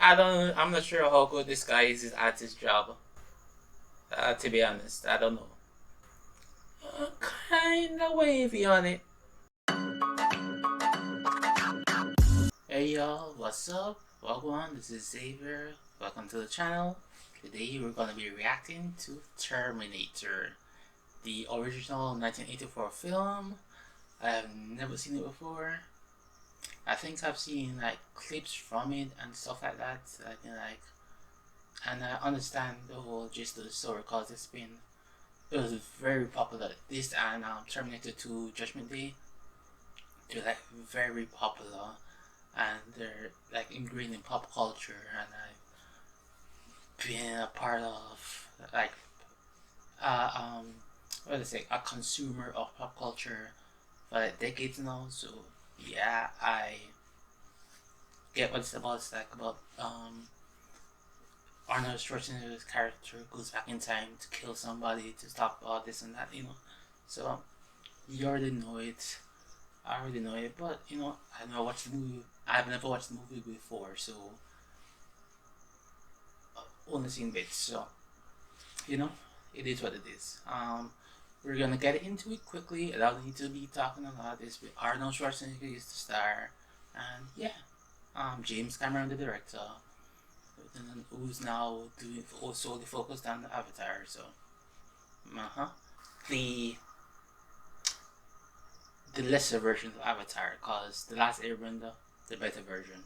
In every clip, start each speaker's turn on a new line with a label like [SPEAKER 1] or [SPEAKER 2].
[SPEAKER 1] I'm not sure how good this guy is at his job. To be honest, I don't know. Kinda wavy on it. Hey y'all, what's up? Welcome, this is Xavier. Welcome to the channel. Today we're gonna be reacting to Terminator, the original 1984 film. I've never seen it before. I think I've seen like clips from it and stuff like that. And I understand the whole gist of the story because it was very popular. This and Terminator 2 Judgment Day, they're like very popular, and they're like ingrained in pop culture. And I've been a part of like what do I say, a consumer of pop culture for like decades now. So yeah, I get what it's about. It's like about Arnold Schwarzenegger's character goes back in time to kill somebody to stop all this and that, So you already know it. I already know it, but I never watched the movie. I've never watched the movie before, so only seen bits. So it is what it is. We're gonna get into it quickly. I don't need to be talking a lot. This Arnold Schwarzenegger is the star, and yeah, James Cameron the director, who's now doing solely focused on the Avatar. So, the the lesser version of Avatar, cause the last Airbender, the better version.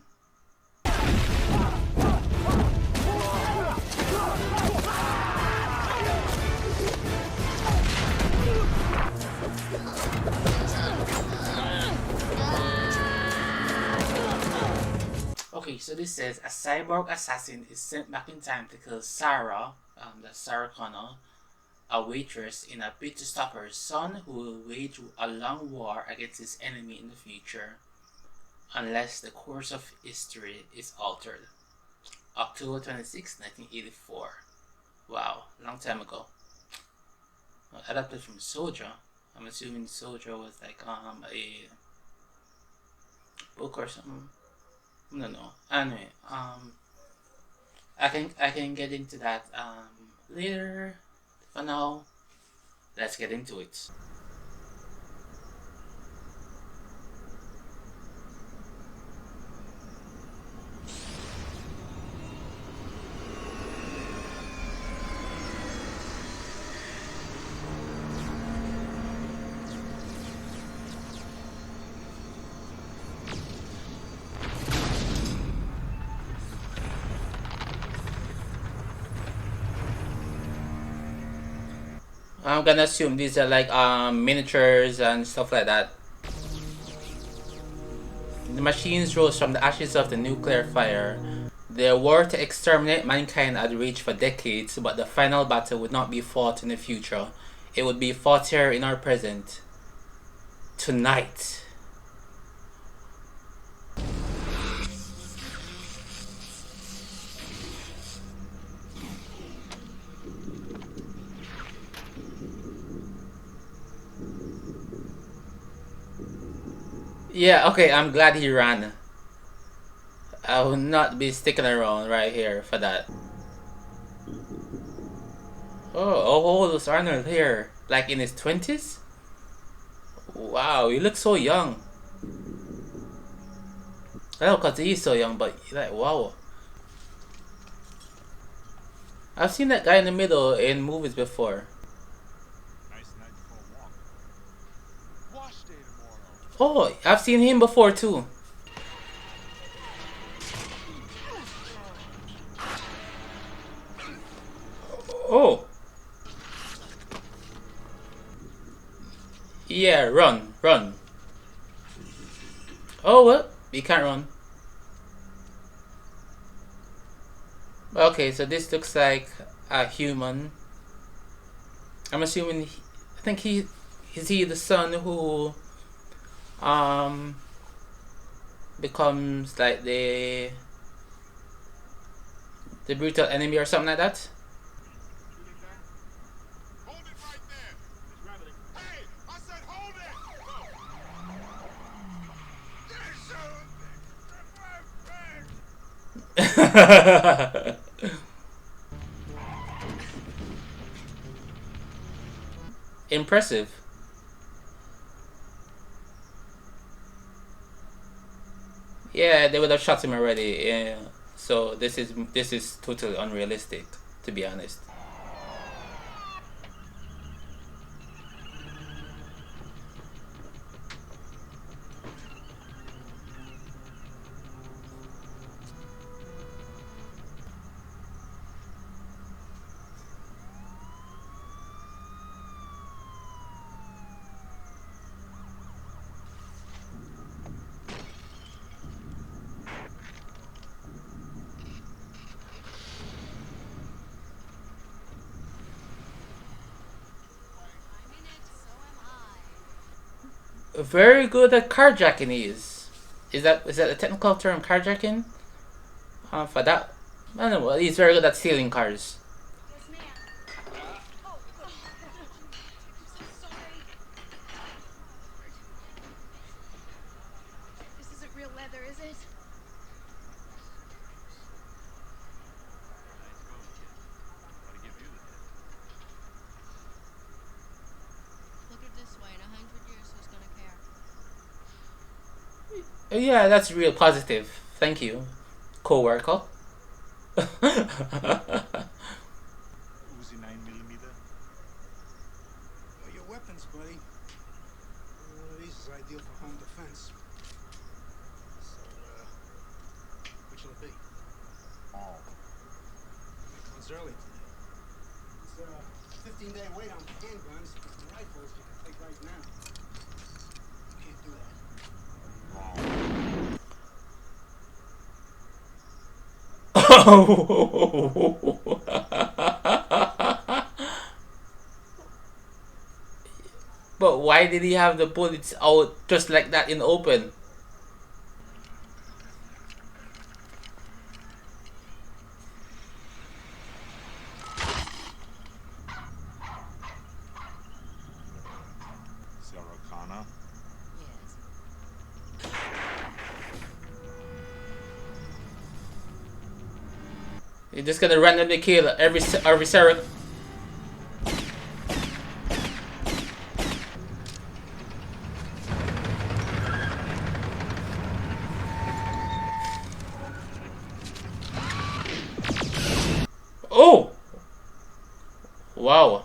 [SPEAKER 1] Okay, so this says a cyborg assassin is sent back in time to kill Sarah, that's Sarah Connor, a waitress, in a bid to stop her son, who will wage a long war against his enemy in the future, unless the course of history is altered. October 26, 1984. Wow, long time ago. Adapted from Soldier. I'm assuming Soldier was like a book or something. I don't know. Anyway, I can get into that later. For now, let's get into it. I'm gonna assume these are like miniatures and stuff like that. The machines rose from the ashes of the nuclear fire. The war to exterminate mankind had raged for decades, but the final battle would not be fought in the future. It would be fought here in our present. Tonight. Yeah, okay, I'm glad he ran. I will not be sticking around right here for that. Oh, those Arnold here. Like in his 20s? Wow, he looks so young. I don't know because he's so young, but like, wow. I've seen that guy in the middle in movies before.
[SPEAKER 2] Nice night for a walk. Wash day tomorrow.
[SPEAKER 1] Oh, I've seen him before too. Oh. Yeah, run, run. Oh, what? You can't run. Okay, so this looks like a human. I'm assuming, I think is he the son who um becomes like the brutal enemy or something like that?
[SPEAKER 2] Hold it right there. Hey, I said hold it.
[SPEAKER 1] Impressive. Yeah, they would have shot him already. Yeah. So this is totally unrealistic, to be honest. Very good at carjacking he is. Is that a technical term, carjacking? For that, I don't know. He's very good at stealing cars.
[SPEAKER 3] Yes, ma'am. Oh, I'm so sorry. This isn't real leather, is it?
[SPEAKER 2] Nice going, kid. Gotta give you the hint.
[SPEAKER 3] Look at it this way. In 100 years, who's gonna care?
[SPEAKER 1] Yeah, that's real positive. Thank you, co-worker.
[SPEAKER 2] Uzi 9mm.
[SPEAKER 4] Your weapons, buddy. One of these is ideal for home defense. So, which will it be?
[SPEAKER 2] All.
[SPEAKER 4] One's early today. It's a 15-day wait on handguns, but the rifles you can take right now. You can't do that.
[SPEAKER 2] Wrong.
[SPEAKER 1] But why did he have the bullets out just like that in the open?
[SPEAKER 2] Sarah Connor.
[SPEAKER 3] Yes.
[SPEAKER 1] You're just gonna randomly kill every Sarah. Oh! Wow.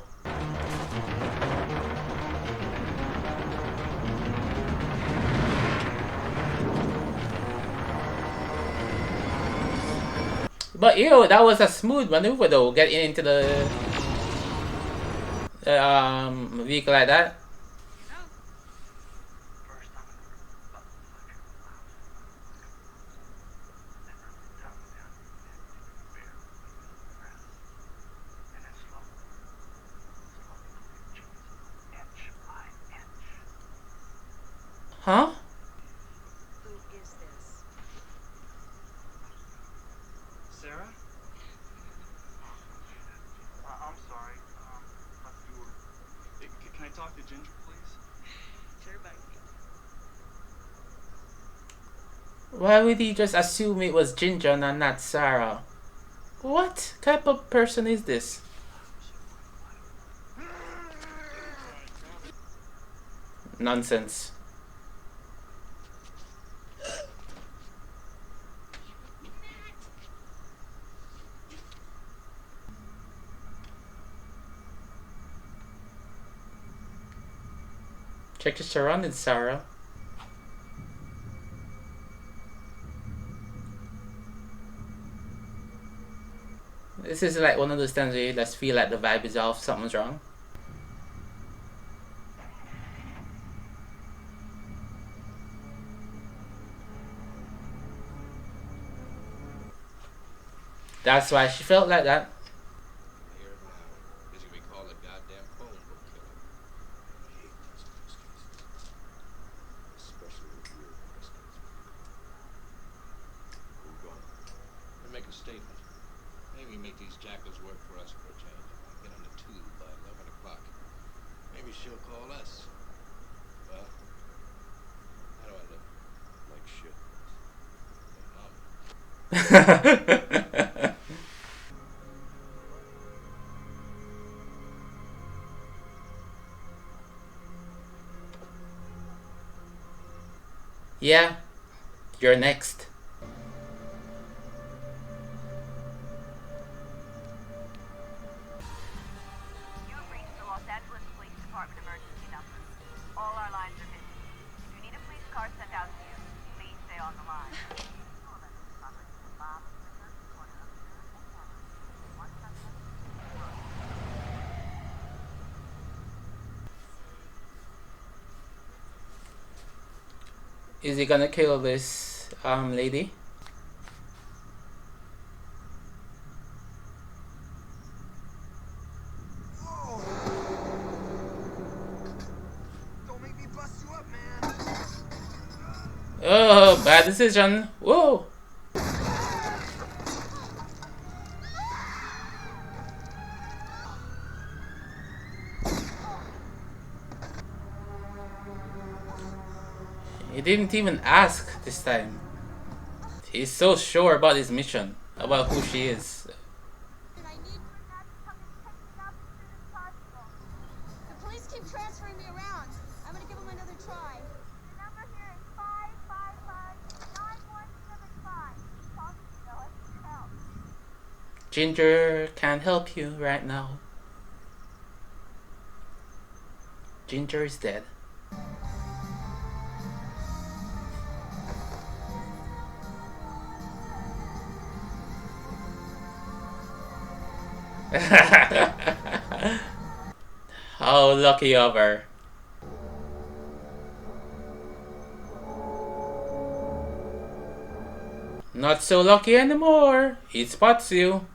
[SPEAKER 1] But ew, that was a smooth maneuver though, getting into the vehicle like that. Huh?
[SPEAKER 3] Who is this?
[SPEAKER 5] Sarah? I'm sorry. Thought you were. Can I talk to Ginger, please?
[SPEAKER 3] Sure, buddy.
[SPEAKER 1] Why would he just assume it was Ginger and not Sarah? What type of person is this? Nonsense. Check your surroundings, Sarah. This is like one of those times where you just feel like the vibe is off, something's wrong. That's why she felt like that.
[SPEAKER 6] Here now. This can be called a goddamn phone book killer.
[SPEAKER 4] I hate those types of cases. Especially with weird questions.
[SPEAKER 6] Who going? We make a statement. Maybe make these jackals work for us for a change. Get on the tube by 11 o'clock. Maybe she'll call us. Well, how do I look?
[SPEAKER 4] Like shit.
[SPEAKER 6] Hey, Mom.
[SPEAKER 1] Yeah, you're next.
[SPEAKER 7] You have reached the Los Angeles Police Department emergency number. All our lines are busy. If you need a police car sent out to you, please stay on the line.
[SPEAKER 1] Is he gonna kill this lady?
[SPEAKER 4] Don't make me bust you up, man.
[SPEAKER 1] Oh, bad decision. Whoa. He didn't even ask this time. He's so sure about his mission, about who she is.
[SPEAKER 3] The police keep transferring me around. I'm gonna give them another try.
[SPEAKER 7] The number here is 555-9175. Talk to you, I can help.
[SPEAKER 1] Ginger can't help you right now. Ginger is dead. How lucky of her. Not so lucky anymore. He spots you.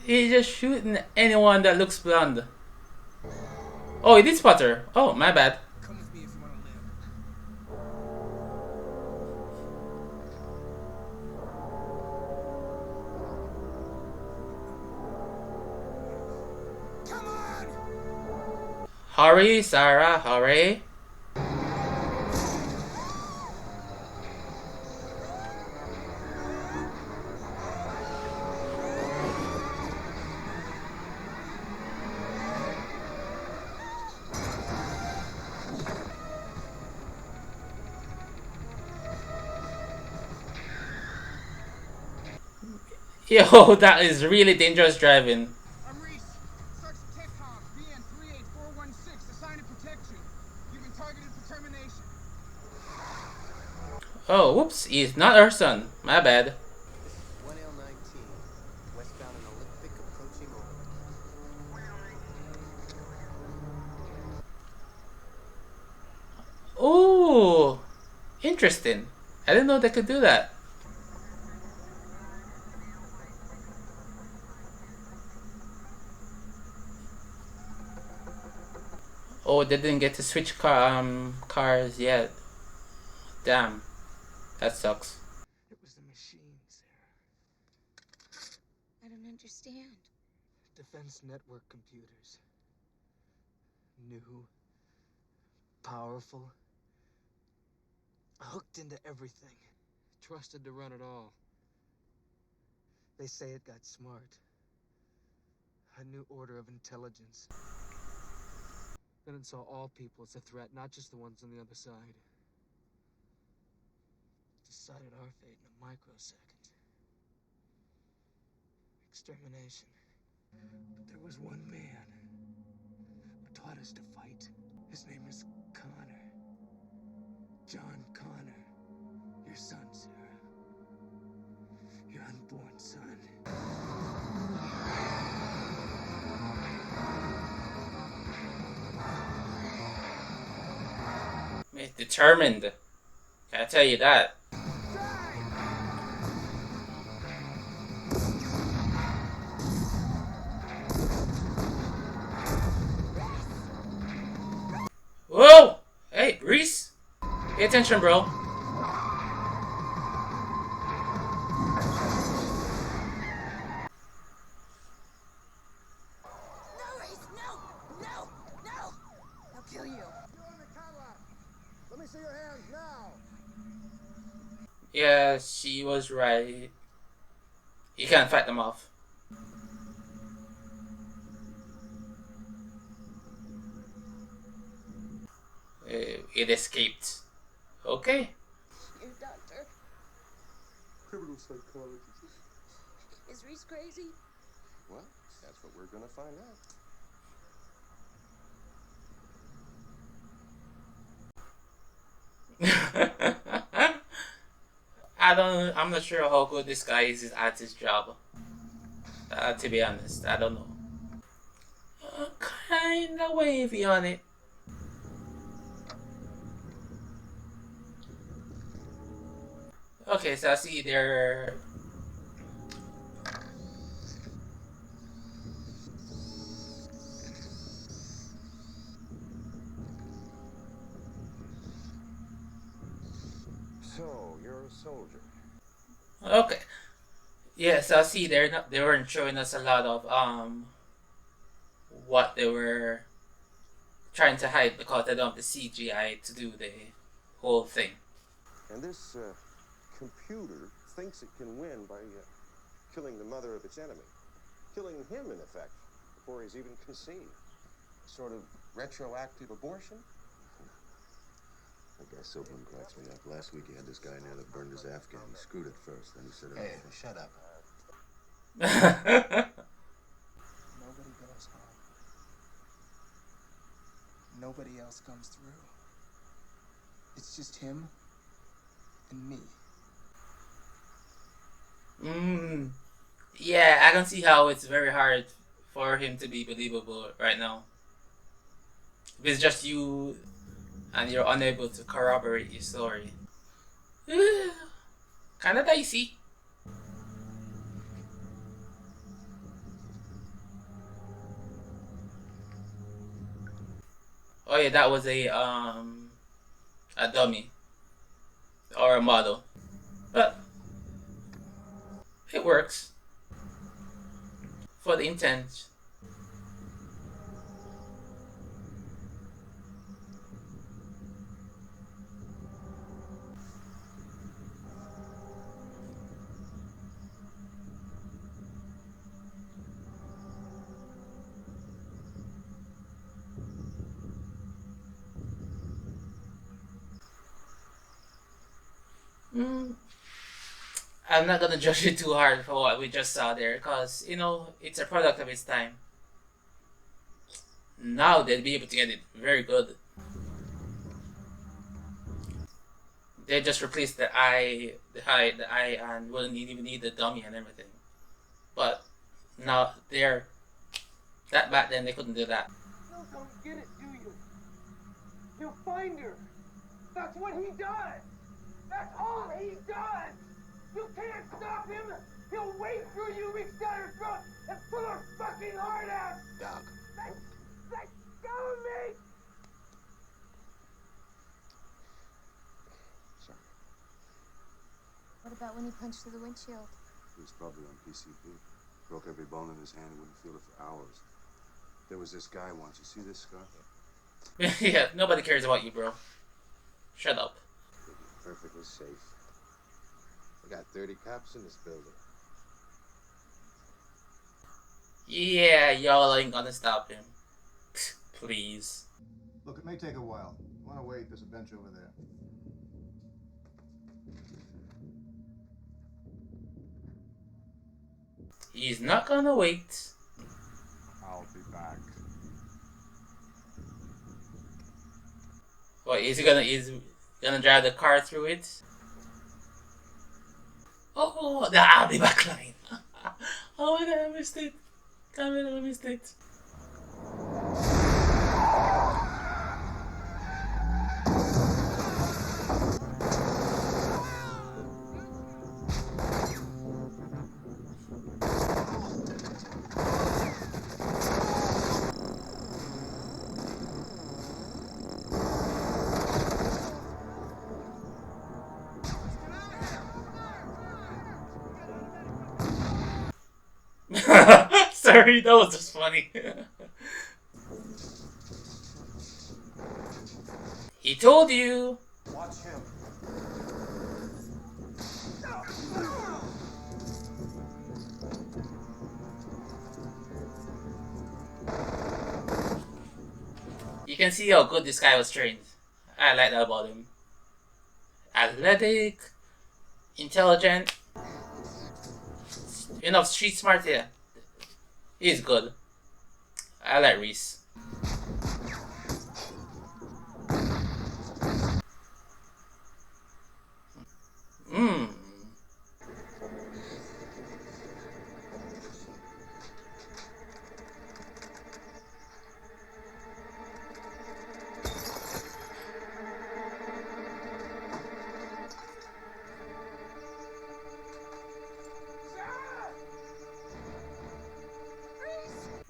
[SPEAKER 1] He's just shooting anyone that looks blonde. Oh, he did spot her. Oh, my bad.
[SPEAKER 4] Come with me if you want to live. Come on!
[SPEAKER 1] Hurry, Sarah, hurry. Yo, that is really dangerous driving.
[SPEAKER 4] I'm Reese. Search TechCom, BN 38416, assigned protection. You've been targeted for termination.
[SPEAKER 1] Oh, whoops, he's not her son. My bad.
[SPEAKER 8] 1L19, westbound and Olympic approaching orbit.
[SPEAKER 1] Ooh, interesting. I didn't know they could do that. Oh, they didn't get to switch cars yet. Damn, that sucks.
[SPEAKER 4] It was the machine, Sarah.
[SPEAKER 3] I don't understand.
[SPEAKER 4] Defense network computers. New. Powerful. Hooked into everything. Trusted to run it all. They say it got smart. A new order of intelligence. Then it saw all people as a threat, not just the ones on the other side. Decided our fate in a microsecond. Extermination. But there was one man who taught us to fight. His name is Connor. John Connor. Your son, Sarah. Your unborn son.
[SPEAKER 1] He's determined. Can I tell you that? Whoa! Hey, Reese! Pay attention, bro.
[SPEAKER 3] Kill you.
[SPEAKER 9] You're on the Cadillac. Let me see your hands now.
[SPEAKER 1] Yeah, she was right. You can't fight them off. It escaped. Okay.
[SPEAKER 3] Your doctor.
[SPEAKER 8] Criminal psychologist.
[SPEAKER 3] Is Reese crazy?
[SPEAKER 8] Well, that's what we're gonna find out.
[SPEAKER 1] I'm not sure how good this guy is at his job. To be honest, I don't know. Kinda wavy on it. Okay, so I see there.
[SPEAKER 8] So, you're a soldier.
[SPEAKER 1] Okay. Yes, I see they weren't showing us a lot of what they were trying to hide because they don't have the CGI to do the whole thing.
[SPEAKER 8] And this computer thinks it can win by killing the mother of its enemy. Killing him, in effect, before he's even conceived. Sort of retroactive abortion?
[SPEAKER 10] That guy Silverman cracks me up. Last week he had this guy in there that burned his Afghan. He screwed it first, then he said,
[SPEAKER 8] Hey, shut up.
[SPEAKER 4] Nobody goes home. Nobody else comes through. It's just him and me.
[SPEAKER 1] Yeah, I can see how it's very hard for him to be believable right now. If it's just you and you're unable to corroborate your story. Kinda dicey. Oh yeah, that was a dummy or a model, but it works for the intent. I'm not gonna judge it too hard for what we just saw there, cause you know it's a product of its time. Now they'll be able to get it very good. They just replaced the eye, and wouldn't even need the dummy and everything. But now they're that back then they couldn't do that.
[SPEAKER 9] You don't get it, do you? He'll find her. That's what he does. That's all he does. You can't stop him. He'll wait for you, reach down her throat, and pull her fucking heart out.
[SPEAKER 8] Doc.
[SPEAKER 9] Let go of me.
[SPEAKER 8] Sorry.
[SPEAKER 3] What about when he punched through the windshield?
[SPEAKER 10] He was probably on PCP. Broke every bone in his hand. He wouldn't feel it for hours. There was this guy once. You see this scar?
[SPEAKER 1] Yeah, nobody cares about you, bro. Shut up.
[SPEAKER 8] Perfectly safe. We got 30 cops in this building.
[SPEAKER 1] Yeah, y'all ain't gonna stop him. Please.
[SPEAKER 10] Look, it may take a while. If you want to wait, there's a bench over there.
[SPEAKER 1] He's not gonna wait.
[SPEAKER 2] I'll be back.
[SPEAKER 1] What is he gonna drive the car through it? Oh, the I'll be back line. Oh my god, I missed it. Damn it, I missed it. Sorry, that was just funny. He told you.
[SPEAKER 4] Watch him.
[SPEAKER 1] You can see how good this guy was trained. I like that about him. Athletic, intelligent, enough street smart here. He's good. I like Reese. Mmm.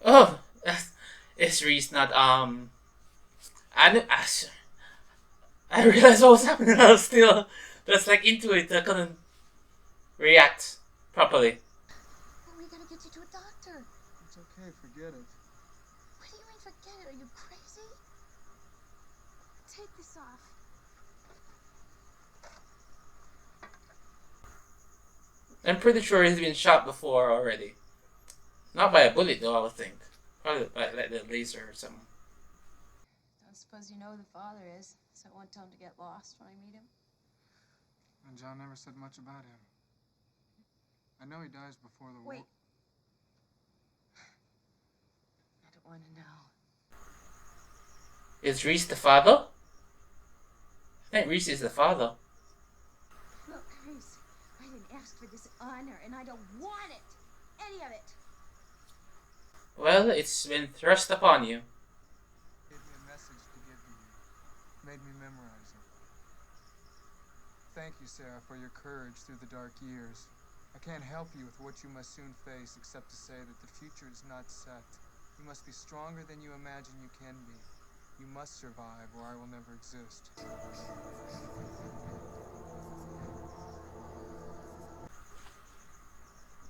[SPEAKER 1] Oh, it's Reese, not I realized what was happening. I was still just like into it. I couldn't react properly.
[SPEAKER 3] We gotta get you to a doctor.
[SPEAKER 2] It's okay, forget it.
[SPEAKER 3] What do you mean forget it? Are you crazy? Take this off.
[SPEAKER 1] I'm pretty sure he's been shot before already. Not by a bullet though, I would think. Probably by like the laser or something.
[SPEAKER 3] Don't suppose you know who the father is, so I won't tell him to get lost when I meet him.
[SPEAKER 2] And John never said much about him. I know he dies before the
[SPEAKER 3] Wait.
[SPEAKER 2] war.
[SPEAKER 3] I don't want to know.
[SPEAKER 1] Is Reese the father? I think Reese is the father.
[SPEAKER 3] Look, Reese, I didn't ask for this honor, and I don't want it. Any of it.
[SPEAKER 1] Well, it's been thrust upon you.
[SPEAKER 2] Gave me a message to give you. Made me memorize it. Thank you, Sarah, for your courage through the dark years. I can't help you with what you must soon face, except to say that the future is not set. You must be stronger than you imagine you can be. You must survive, or I will never exist.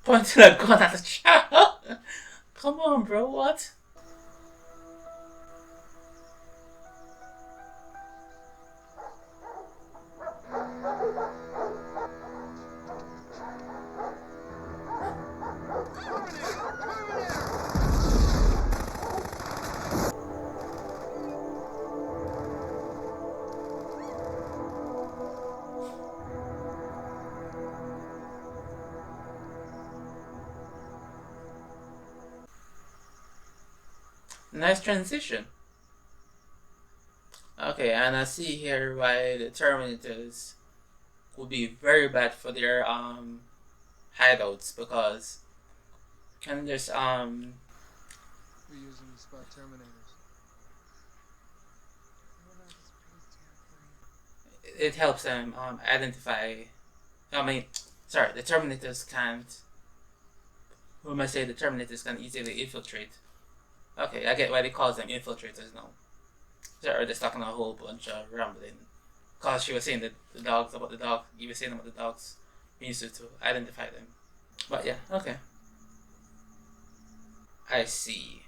[SPEAKER 1] Pointing a gun at the child. Come on, bro. What? Nice transition. Okay, and I see here why the Terminators would be very bad for their hideouts, because can just
[SPEAKER 2] We use them to spot Terminators.
[SPEAKER 1] it helps them identify. I mean, sorry, the Terminators can't. Who am I say the Terminators can easily infiltrate? Okay, I get why they call them infiltrators now. Sorry, just talking a whole bunch of rambling. Cause she was saying the dogs about the dog. You were saying about the dogs. We used to identify them. But yeah, okay. I see.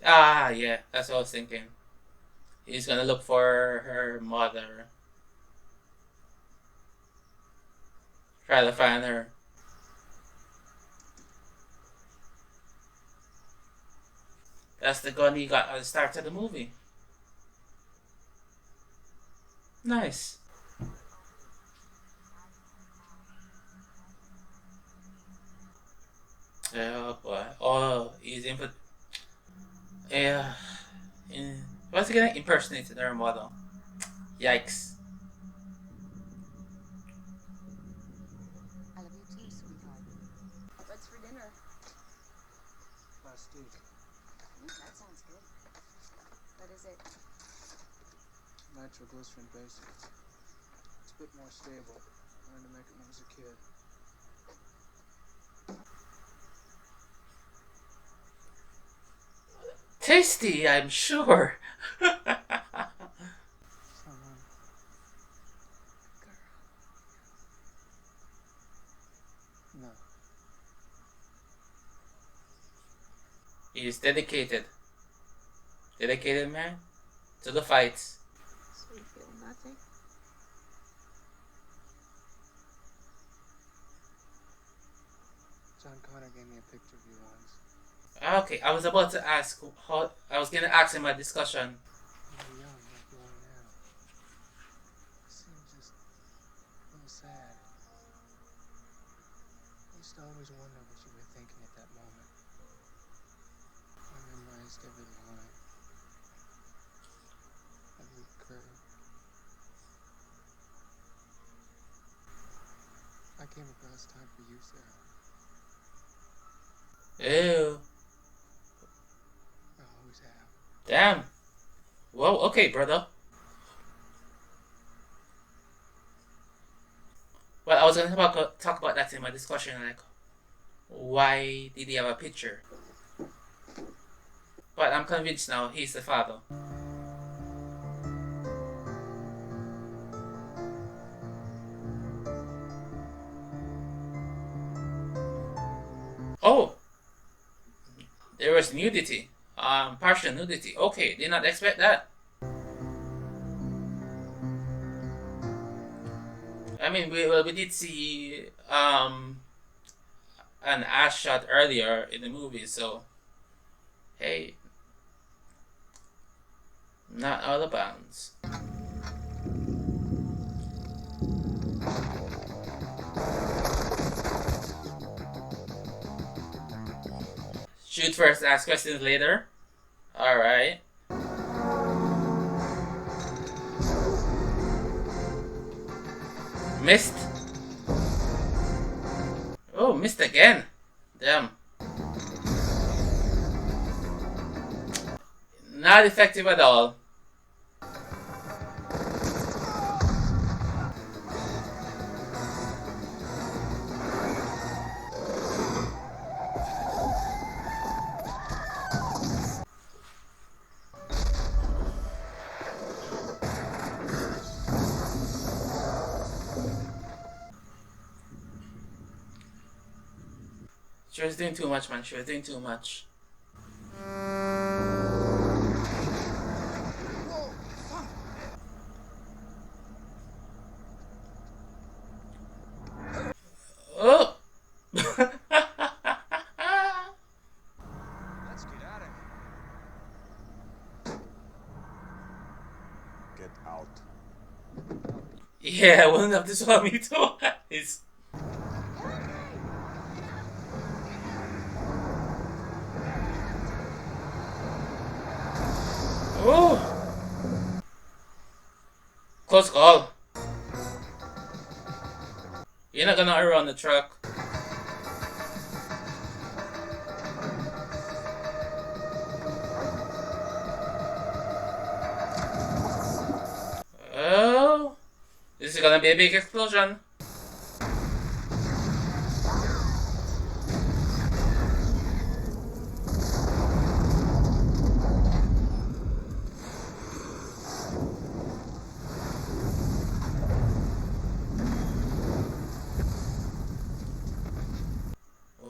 [SPEAKER 1] Ah, yeah, that's what I was thinking. He's gonna look for her mother. Try to find her. That's the gun he got at the start of the movie. Nice. Oh boy. Oh, he's in for. Yeah. Once again, impersonated her model. Yikes.
[SPEAKER 3] I love you too, sweetheart. What's for dinner?
[SPEAKER 2] Plastique.
[SPEAKER 3] That sounds good. What is it?
[SPEAKER 2] Nitroglycerin basic. It's a bit more stable. I learned to make it when I was a kid.
[SPEAKER 1] Tasty, I'm sure. dedicated. Dedicated man to the fights.
[SPEAKER 3] So you feel nothing?
[SPEAKER 2] John Connor gave me a picture of you once.
[SPEAKER 1] Okay, I was about to ask how. I was gonna ask him a discussion.
[SPEAKER 2] You were young, like you are now. You seem just a little sad. I used to always wonder what you were thinking at that moment. I memorized every line, every curve. I came across time for you, Sarah.
[SPEAKER 1] Ew.
[SPEAKER 2] I always have.
[SPEAKER 1] Damn. Well, okay, brother. Well, I was gonna talk about that in my discussion, like, why did he have a picture? But I'm convinced now he's the father. Oh, there was nudity. Partial nudity. Okay, did not expect that. I mean, we did see an ass shot earlier in the movie, so hey, not out of bounds. Shoot first, ask questions later. Alright. Missed. Oh, missed again. Damn. Not effective at all. She was doing too much, man. She was doing too much. Oh!
[SPEAKER 2] Let's get out of here.
[SPEAKER 10] Get out.
[SPEAKER 1] Yeah, I wouldn't have to swallow me twice. Oh! Close call. You're not gonna outrun the truck. Oh, this is gonna be a big explosion.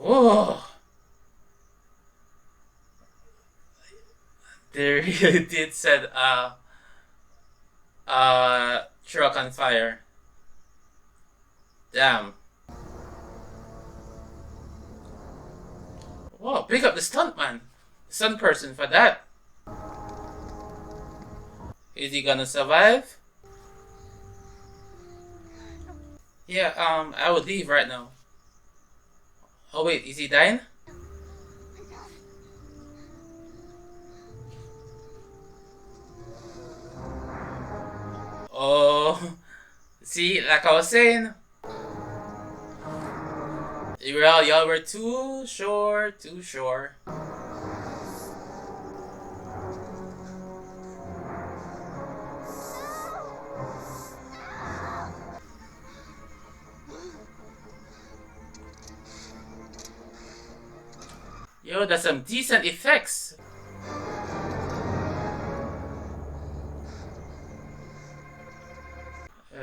[SPEAKER 1] Oh, they really did set truck on fire. Damn. Whoa, pick up the stuntman. Stunt person for that. Is he gonna survive? Yeah, I would leave right now. Oh wait, is he dying? Oh, see, like I was saying, y'all were too sure, too sure. Yo, that's some decent effects.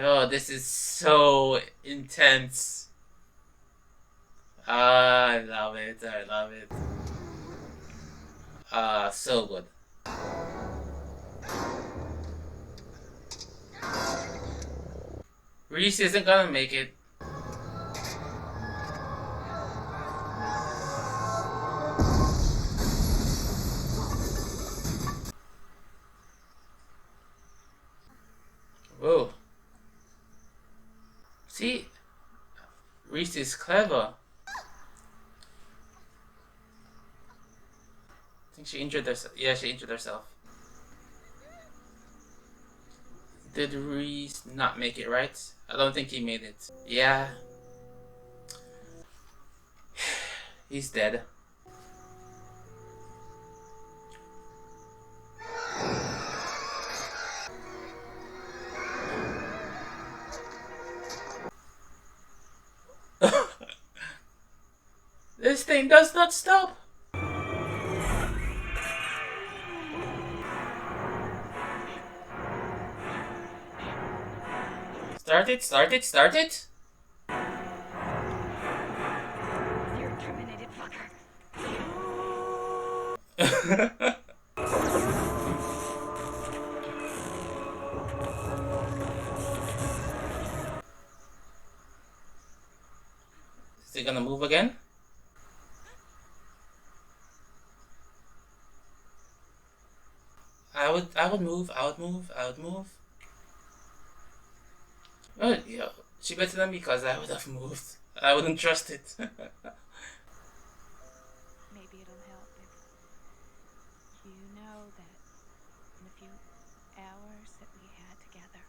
[SPEAKER 1] Oh, this is so intense. I love it. I love it. So good. Reese isn't gonna make it. Whoa. See? Reese is clever. I think she injured herself. Yeah, she injured herself. Did Reese not make it, right? I don't think he made it. Yeah. He's dead. This thing does not stop. Start it, start it, start it.
[SPEAKER 3] You're terminated, fucker.
[SPEAKER 1] Is it gonna move again? I would move, I would move, I would move. Oh, yeah, she better than me because I would have moved. I wouldn't trust it.
[SPEAKER 7] Maybe it'll help if you know that in a few hours that we had together,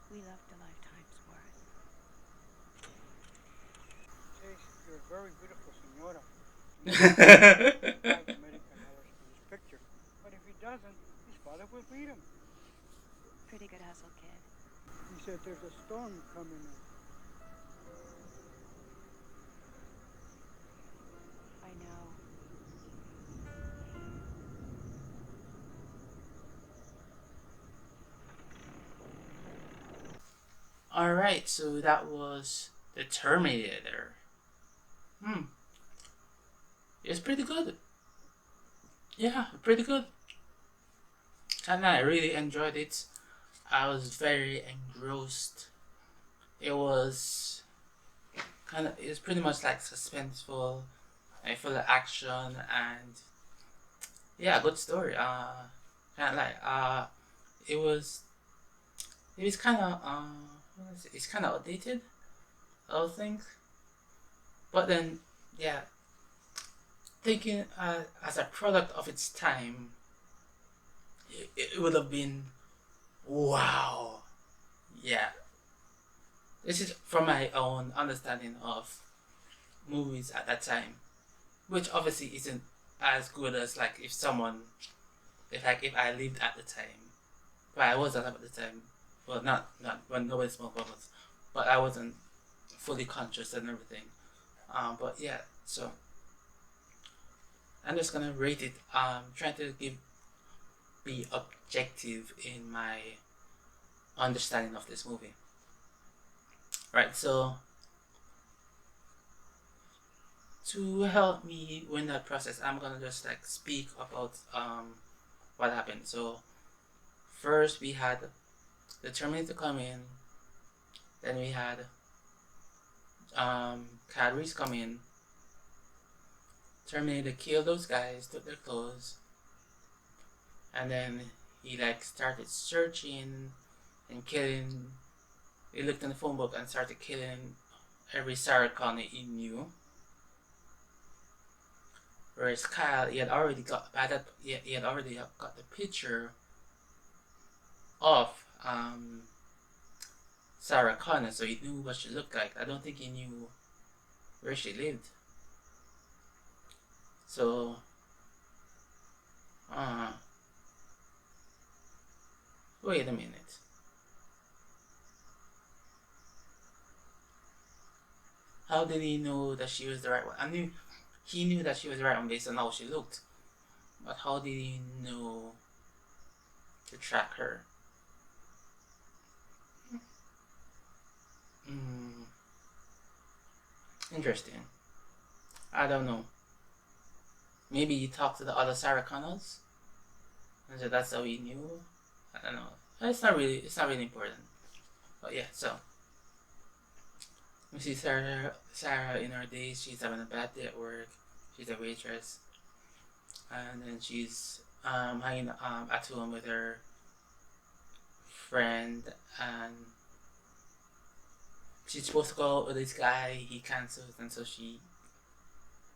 [SPEAKER 7] we loved a lifetime's worth.
[SPEAKER 9] Says you're a very beautiful senora. $5 American dollars for this picture. But if he doesn't, his father will beat him.
[SPEAKER 7] Pretty good hustle, kid.
[SPEAKER 9] He said there's a storm coming in.
[SPEAKER 7] I know.
[SPEAKER 1] Alright, so that was the Terminator. It's pretty good. Yeah, pretty good. And I really enjoyed it. I was very engrossed. It was it was pretty much like suspenseful and full of action and yeah, good story. Kind of like it was kind of it's kind of outdated, I would think. But then yeah, thinking as a product of its time, it would have been wow. Yeah, this is from my own understanding of movies at that time, which obviously isn't as good as like if I lived at the time, but I was alive at the time. Well, not when nobody smoked bubbles, but I wasn't fully conscious and everything. But yeah, so I'm just gonna rate it. Trying to be objective in my understanding of this movie. Right, so to help me win that process, I'm gonna just like speak about what happened. So first we had the Terminator come in, then we had Cadres come in. Terminator killed those guys, took their clothes, and then he like started searching and killing. He looked in the phone book and started killing every Sarah Connor he knew. Whereas Kyle, he had already got the picture of Sarah Connor, so he knew what she looked like. I don't think he knew where she lived. So, wait a minute. How did he know that she was the right one? He knew that she was the right one based on how she looked. But how did he know to track her? Interesting. I don't know. maybe he talked to the other Sarah Connors, and so that's how he knew. I don't know. It's not really important. But yeah, so we see Sarah in her days. She's having a bad day at work. She's a waitress, and then she's hanging at home with her friend, and she's supposed to go out with this guy. He cancels, and so she,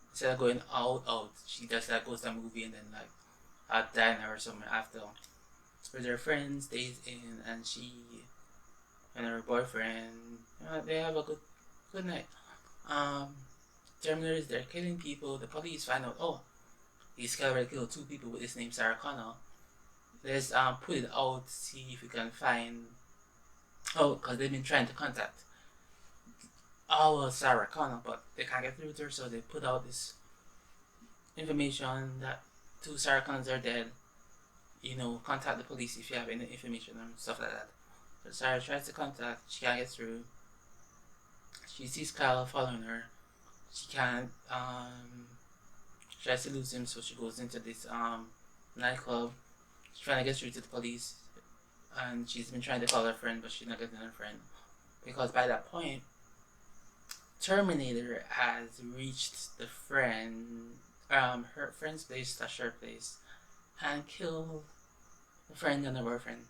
[SPEAKER 1] instead of going out, she just like goes to a movie and then like a diner or somewhere after with her friend, stays in, and she and her boyfriend, they have a good night. Terminators, they're killing people. The police find out, oh, he's already killed 2 people with his name Sarah Connor. Let's put it out, see if we can find. Oh, because they've been trying to contact our Sarah Connor, but they can't get through to her, so they put out this information that 2 Sarah Connors are dead. You know, contact the police if you have any information and stuff like that. So Sarah tries to contact, she can't get through. She sees Kyle following her. She can't, she tries to lose him, so she goes into this nightclub. She's trying to get through to the police, and she's been trying to call her friend, but she's not getting her friend. Because by that point, Terminator has reached the friend, her friend's place / her place, and killed the friend and the boyfriend.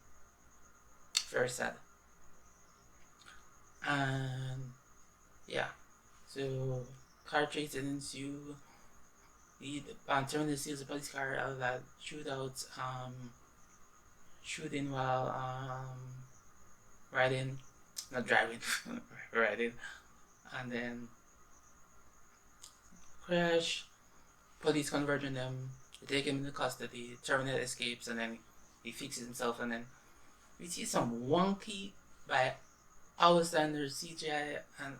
[SPEAKER 1] Very sad. And yeah, so car chase ensue. The Terminator steals the police car out of that shootout, shooting while riding, not driving, riding, and then crash. Police converge on them. They take him into custody. Terminator escapes, and then he fixes himself, and then we see some wonky by our standards CGI, and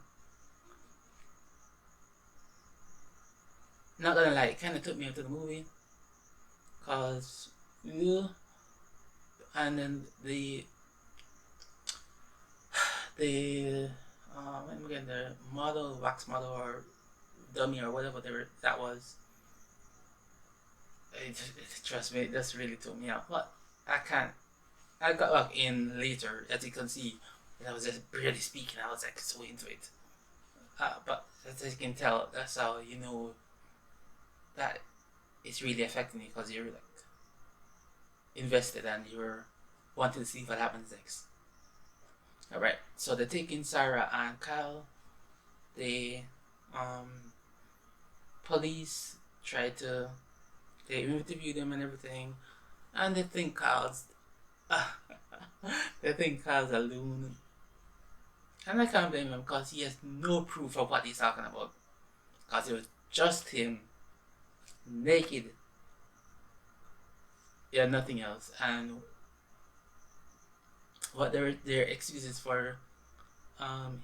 [SPEAKER 1] not gonna lie, it kind of took me out of the movie, cause and then the again, the model, wax model or dummy or whatever that was, trust me, it just really took me out. But I got back in later, as you can see, and I was just barely speaking. I was like so into it. But as you can tell, that's how you know that it's really affecting you, because you're like invested and you're wanting to see what happens next. Alright, so they're taking Sarah and Kyle. They police they interview them and everything, and they think Kyle's a loon. And I can't blame him, because he has no proof of what he's talking about. Because it was just him, naked. Yeah, nothing else. And what their excuses for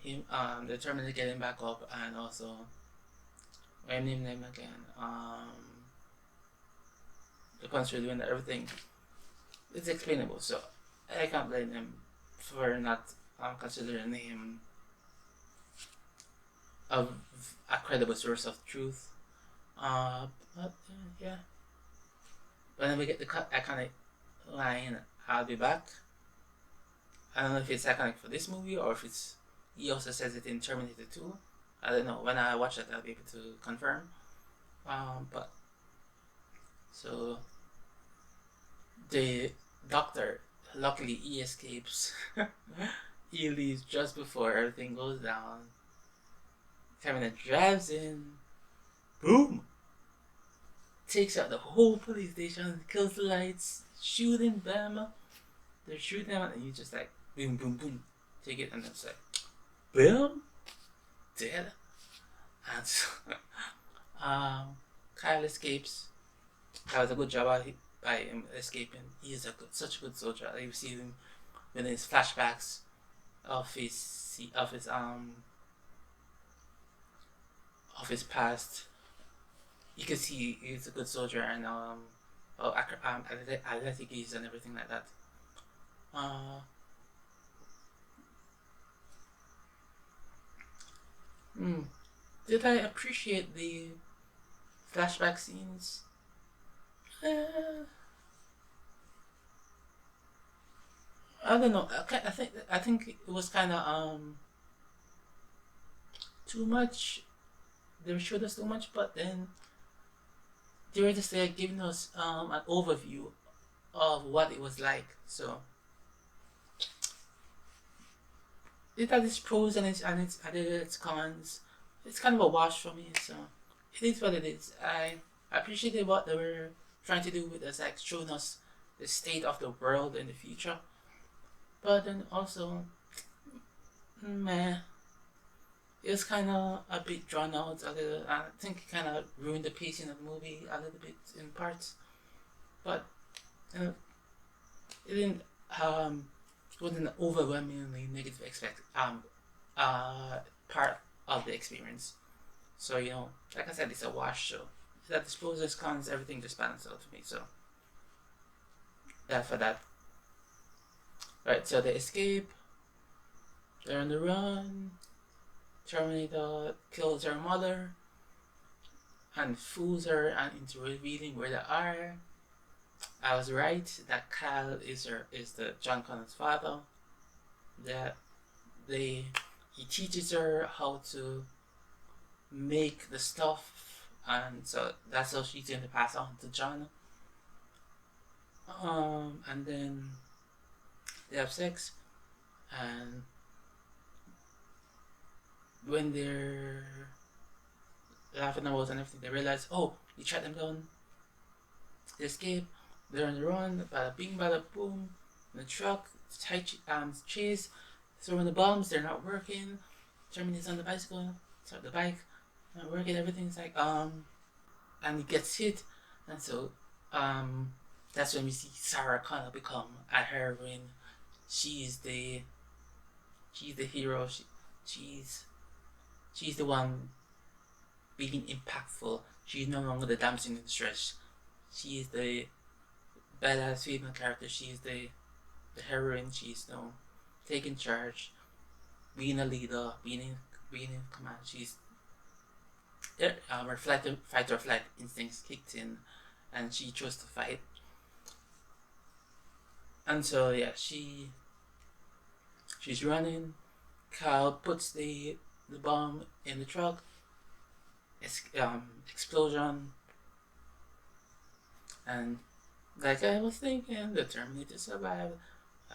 [SPEAKER 1] him the Terminator getting back up, and also I name them again. The country doing everything. It's explainable, so I can't blame them for not considering him a credible source of truth. But yeah. But then we get the iconic line, "I'll be back." I don't know if it's iconic for this movie or if he also says it in Terminator 2. I don't know. When I watch it, I'll be able to confirm. But so the doctor, luckily he escapes. He leaves just before everything goes down. Terminator drives in, boom, takes out the whole police station, kills the lights, shooting them. They're shooting them, and you just like boom, boom, boom, take it, and it's like boom, dead. And so, Kyle escapes. That was a good job by him escaping. He is such a good soldier. You see him in his flashbacks of his past. You can see he's a good soldier, and athletic ease and everything like that. Did I appreciate the flashback scenes? Uh, I don't know. I think it was kind of too much. They showed us too much, but then they were just like giving us an overview of what it was like. So it had its pros and its cons. It's kind of a wash for me. So it is what it is. I appreciated what they were trying to do with us, like showing us the state of the world in the future. But then also, meh, it was kind of a bit drawn out a little. I think it kind of ruined the pacing of the movie a little bit in parts. But you know, it didn't wasn't an overwhelmingly negative part of the experience. So like I said, it's a wash show. That disposes cons, everything just balances out for me. So that for that. Right, so they escape. They're on the run. Terminator kills her mother and fools her and into revealing where they are. I was right that Kyle is the John Connor's father. That he teaches her how to make the stuff, and so that's how she's going to pass on to John. And then they have sex, and when they're laughing about and everything, they realize, oh, you shut them down. They escape. They're on the run. Bada bing, bada boom. In the truck, chase, throwing the bombs. They're not working. Terminator's on the bicycle. Start the bike. Not working. Everything's like and he gets hit, and so that's when we see Sarah Connor become a heroine. She's the hero. She's the one being impactful. She's no longer the damsel in distress. She is the badass female character. She's the heroine. She's taking charge, being a leader, being in command. She's her fight or flight instincts kicked in, and she chose to fight. And so yeah, she's running. Kyle puts the bomb in the truck. Explosion. And like I was thinking, the Terminator survived.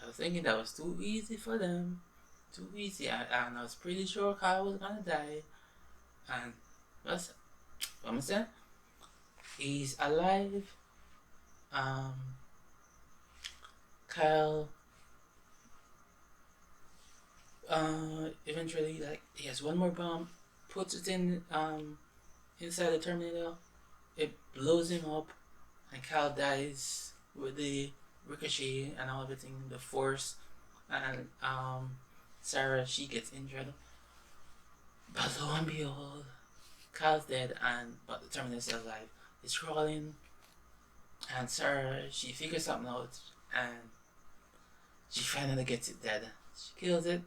[SPEAKER 1] I was thinking that was too easy for them. Too easy. And I was pretty sure Kyle was gonna die. And what I'm saying? He's alive. Kyle eventually, like, he has one more bomb, puts it in inside the Terminator. It blows him up, and Kyle dies with the ricochet and all everything, the force, and Sarah, she gets injured. But lo and behold, Kyle's dead, but the Terminator's still alive. He's crawling, and Sarah, she figures something out, and she finally gets it dead. She kills it,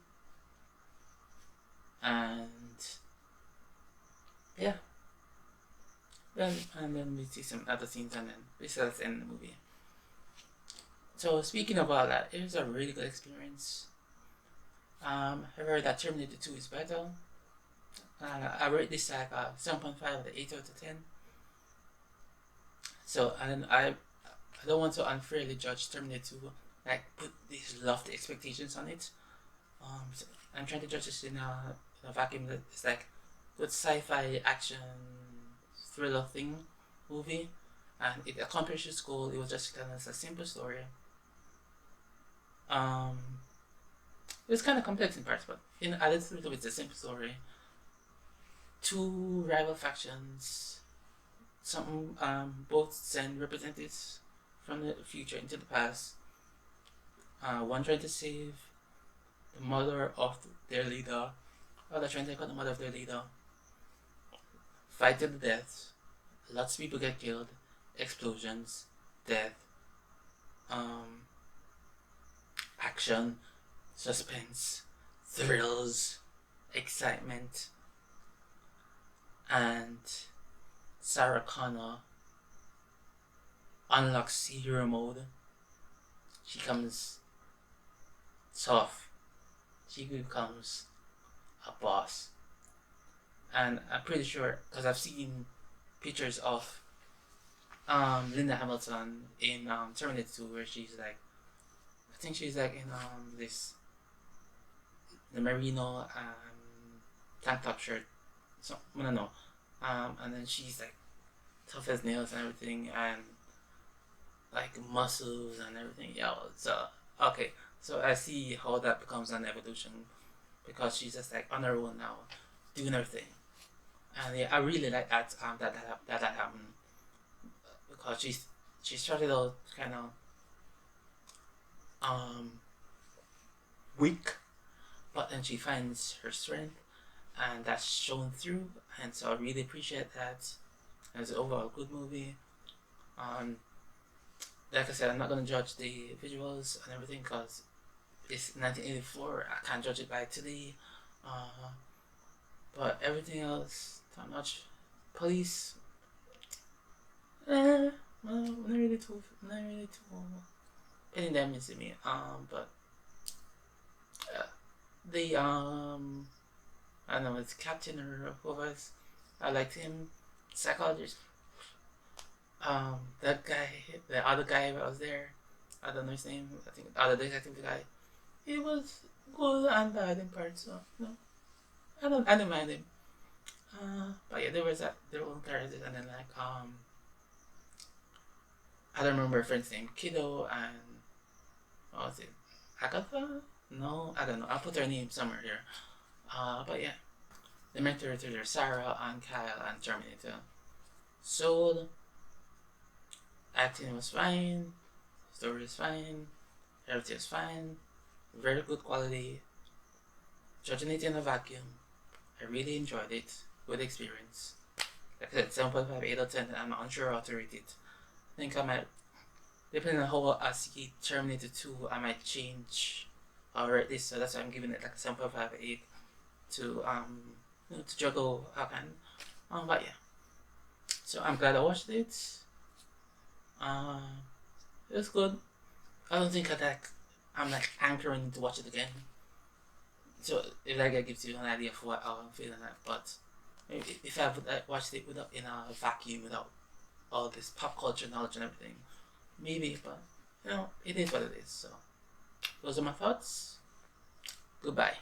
[SPEAKER 1] and yeah. And then we see some other scenes, and then we see that's the end of the movie. So speaking of all that, it was a really good experience. I heard that Terminator 2 is better. I rate this like 7.5 out of 8 out of 10. So and I don't want to unfairly judge Terminator 2, like put these lofty expectations on it. So I'm trying to judge this in a vacuum that is like good sci-fi action thriller movie, and it accomplished its goal. It was just telling us a simple story. It was kind of complex in parts, but added to it, it's a simple story. Two rival factions, both send representatives from the future into the past. One trying to save the mother of their leader, other trying to take out the mother of their leader. Fight to the death. Lots of people get killed. Explosions, death, action, suspense, thrills, excitement, and Sarah Connor unlocks hero mode, she becomes tough. She becomes a boss. And I'm pretty sure, because I've seen pictures of Linda Hamilton in Terminator 2, where she's like, I think she's like in this the merino tank top shirt. So no. And then she's like tough as nails and everything, and like muscles and everything. Yeah. So okay. So I see how that becomes an evolution, because she's just like on her own now, doing her thing. And yeah, I really like that that happened, because she started out kind of weak, but then she finds her strength, and that's shown through. And so I really appreciate that. It's an overall good movie. Like I said, I'm not gonna judge the visuals and everything, because it's 1984. I can't judge it by today. But everything else, not much. Police, well, not really too paying damage to me. But the I don't know, it's Captain or whoever. I liked him. Psychologist. That guy, the other guy that was there, I don't know his name. I think the other detective guy. He was good and bad in parts, so no, I don't mind him. But yeah, there was their own characters, and then like I don't remember her friend's name, Kiddo, and what was it, Agatha? No, I don't know. I'll put her name somewhere here. But yeah, they met her through their Sarah and Kyle and Terminator. So acting was fine, story was fine, everything was fine, very good quality. Judging it in a vacuum, I really enjoyed it. Good experience. Like I said, 7.5 out of 10. I'm not unsure how to rate it. I think I might, depending on how I see Terminator 2, I might change or rate this. So that's why I'm giving it like a 7.5 8 to to juggle how can. But yeah. So I'm glad I watched it. It was good. I don't think I'm like anchoring to watch it again. So if that gives you an idea of what I'm feeling like, but if I would watched it without in a vacuum, without all this pop culture knowledge and everything, maybe. But it is what it is. So those are my thoughts. Goodbye.